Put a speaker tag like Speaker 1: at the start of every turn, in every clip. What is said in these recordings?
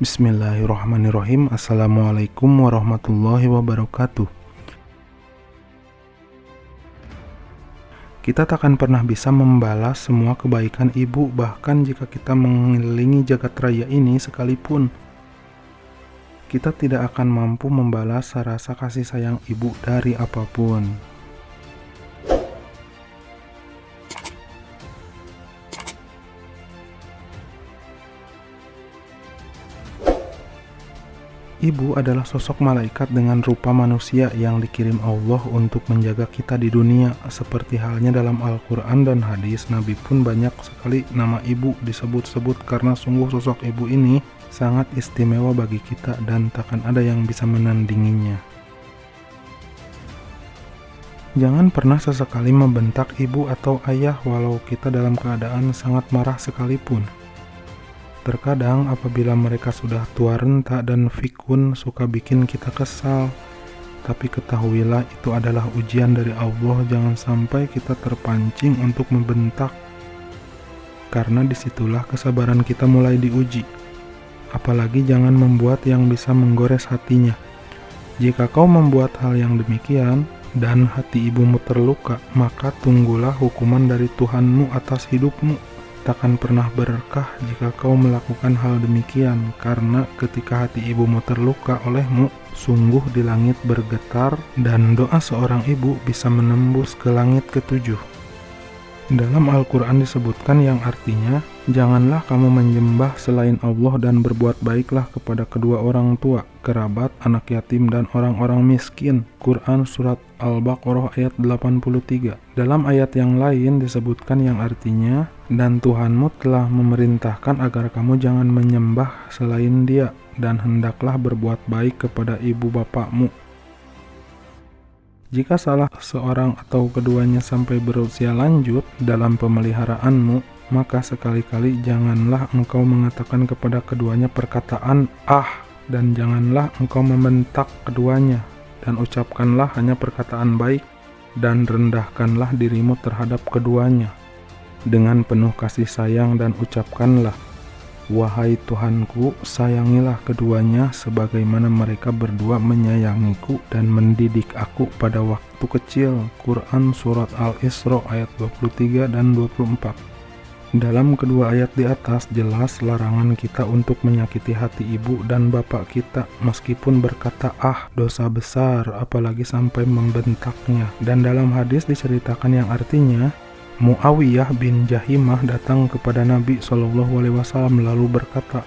Speaker 1: Bismillahirrahmanirrahim. Assalamualaikum warahmatullahi wabarakatuh. Kita takkan pernah bisa membalas semua kebaikan ibu, bahkan jika kita mengelilingi jagat raya ini sekalipun. Kita tidak akan mampu membalas rasa kasih sayang ibu dari apapun. Ibu adalah sosok malaikat dengan rupa manusia yang dikirim Allah untuk menjaga kita di dunia. Seperti halnya dalam Al-Quran dan hadis, Nabi pun banyak sekali nama ibu disebut-sebut karena sungguh sosok ibu ini sangat istimewa bagi kita dan takkan ada yang bisa menandinginya. Jangan pernah sesekali membentak ibu atau ayah walau kita dalam keadaan sangat marah sekalipun. Terkadang apabila mereka sudah tua renta dan fikun suka bikin kita kesal. Tapi ketahuilah itu adalah ujian dari Allah, jangan sampai kita terpancing untuk membentak. Karena disitulah kesabaran kita mulai diuji. Apalagi jangan membuat yang bisa menggores hatinya. Jika kau membuat hal yang demikian dan hati ibumu terluka, maka tunggulah hukuman dari Tuhanmu atas hidupmu. Takkan pernah berkah jika kau melakukan hal demikian, karena ketika hati ibumu terluka olehmu, sungguh di langit bergetar dan doa seorang ibu bisa menembus ke langit ketujuh. Dalam Al-Quran disebutkan yang artinya, janganlah kamu menyembah selain Allah dan berbuat baiklah kepada kedua orang tua, kerabat, anak yatim, dan orang-orang miskin. Quran Surat Al-Baqarah ayat 83. Dalam ayat yang lain disebutkan yang artinya, dan Tuhanmu telah memerintahkan agar kamu jangan menyembah selain Dia, dan hendaklah berbuat baik kepada ibu bapakmu. Jika salah seorang atau keduanya sampai berusia lanjut dalam pemeliharaanmu, maka sekali-kali janganlah engkau mengatakan kepada keduanya perkataan "ah", dan janganlah engkau membentak keduanya, dan ucapkanlah hanya perkataan baik, dan rendahkanlah dirimu terhadap keduanya dengan penuh kasih sayang, dan ucapkanlah, "Wahai Tuhanku, sayangilah keduanya sebagaimana mereka berdua menyayangiku dan mendidik aku pada waktu kecil." Quran Surat Al-Isra ayat 23 dan 24. Dalam kedua ayat di atas jelas larangan kita untuk menyakiti hati ibu dan bapak kita, meskipun berkata "ah", dosa besar, apalagi sampai membentaknya. Dan dalam hadis diceritakan yang artinya, Muawiyah bin Jahimah datang kepada Nabi SAW lalu berkata,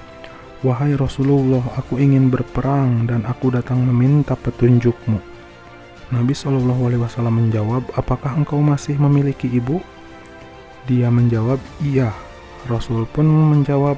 Speaker 1: "Wahai Rasulullah, aku ingin berperang dan aku datang meminta petunjukmu." Nabi SAW menjawab, "Apakah engkau masih memiliki ibu?" Dia menjawab, "Iya." Rasul pun menjawab,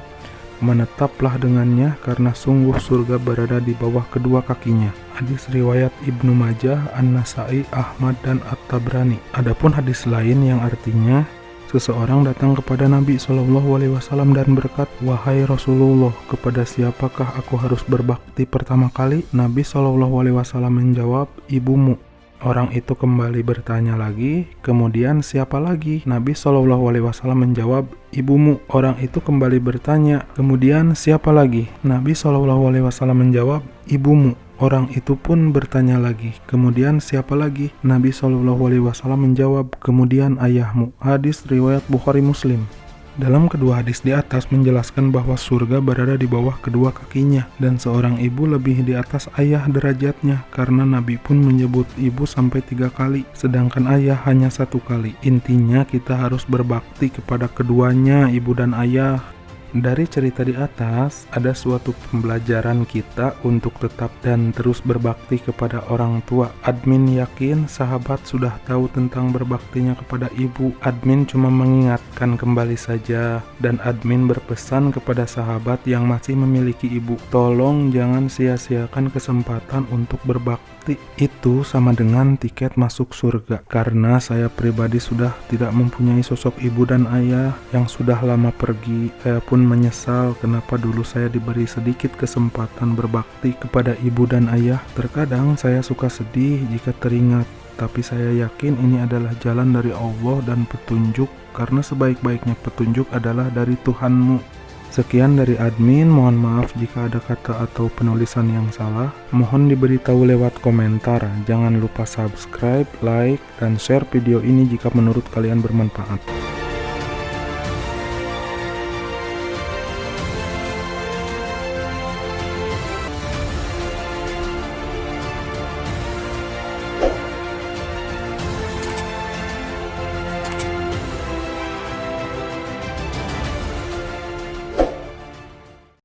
Speaker 1: "Menetaplah dengannya karena sungguh surga berada di bawah kedua kakinya." Hadis riwayat Ibnu Majah, An-Nasai, Ahmad, dan At-Tabrani. Adapun hadis lain yang artinya, seseorang datang kepada Nabi SAW dan berkata, "Wahai Rasulullah, kepada siapakah aku harus berbakti pertama kali?" Nabi SAW menjawab, "Ibumu." Orang itu kembali bertanya lagi, "Kemudian siapa lagi?" Nabi SAW menjawab, "Ibumu." Orang itu kembali bertanya, "Kemudian siapa lagi?" Nabi SAW menjawab, "Ibumu." Orang itu pun bertanya lagi, "Kemudian siapa lagi?" Nabi SAW menjawab, "Kemudian ayahmu." Hadis riwayat Bukhari Muslim. Dalam kedua hadis di atas menjelaskan bahwa surga berada di bawah kedua kakinya, dan seorang ibu lebih di atas ayah derajatnya, karena Nabi pun menyebut ibu sampai 3 kali, sedangkan ayah hanya 1 kali. Intinya kita harus berbakti kepada keduanya, ibu dan ayah. Dari cerita di atas, ada suatu pembelajaran kita untuk tetap dan terus berbakti kepada orang tua. Admin yakin sahabat sudah tahu tentang berbaktinya kepada ibu. Admin cuma mengingatkan kembali saja, dan admin berpesan kepada sahabat yang masih memiliki ibu, tolong jangan sia-siakan kesempatan untuk berbakti. Itu sama dengan tiket masuk surga. Karena saya pribadi sudah tidak mempunyai sosok ibu dan ayah yang sudah lama pergi, saya pun menyesal kenapa dulu saya diberi sedikit kesempatan berbakti kepada ibu dan ayah. Terkadang saya suka sedih jika teringat, tapi saya yakin ini adalah jalan dari Allah dan petunjuk, karena sebaik-baiknya petunjuk adalah dari Tuhanmu. Sekian dari admin, mohon maaf jika ada kata atau penulisan yang salah. Mohon diberitahu lewat komentar. Jangan lupa subscribe, like, dan share video ini jika menurut kalian bermanfaat.